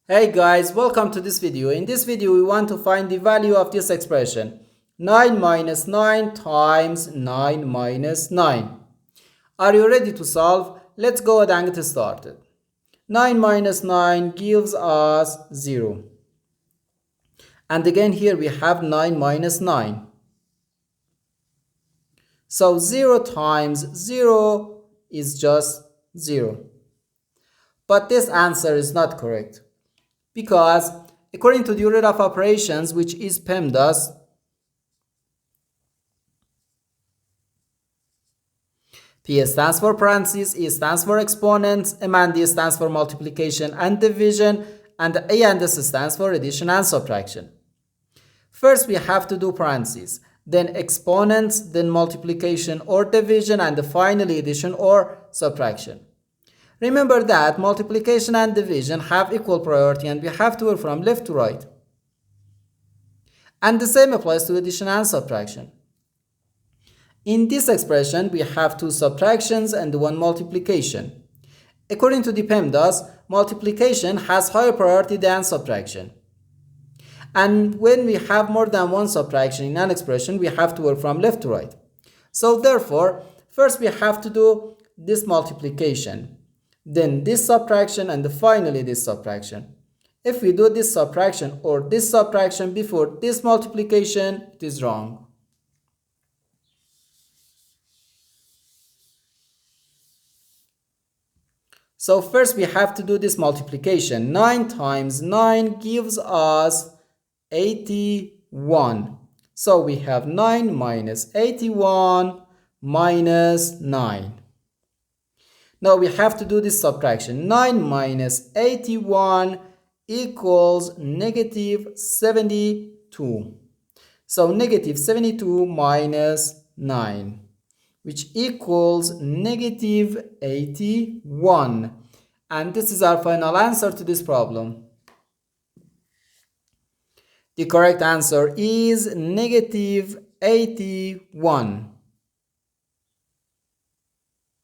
Hey guys, welcome to this video. In this video, we want to find the value of this expression 9 minus 9 times 9 minus 9. Are you ready to solve? Let's go ahead and get started. 9 minus 9 gives us 0. And again here we have 9 minus 9. So 0 times 0 is just 0. But this answer is not correct, because according to the unit of operations, which is PEMDAS, P stands for parentheses, E stands for exponents, M and D stands for multiplication and division, and A and S stands for addition and subtraction. First we have to do parentheses, then exponents, then multiplication or division, and finally addition or subtraction. Remember that multiplication and division have equal priority and we have to work from left to right. And the same applies to addition and subtraction. In this expression, we have two subtractions and one multiplication. According to the PEMDAS, multiplication has higher priority than subtraction. And when we have more than one subtraction in an expression, we have to work from left to right. So therefore, first we have to do this multiplication, then this subtraction, and finally this subtraction. If we do this subtraction or this subtraction before this multiplication, it is wrong. So first we have to do this multiplication. 9 times 9 gives us 81. So we have 9 minus 81 minus 9. Now we have to do this subtraction. 9 minus 81 equals negative 72. So negative 72 minus 9, which equals negative 81. And this is our final answer to this problem. The correct answer is negative 81.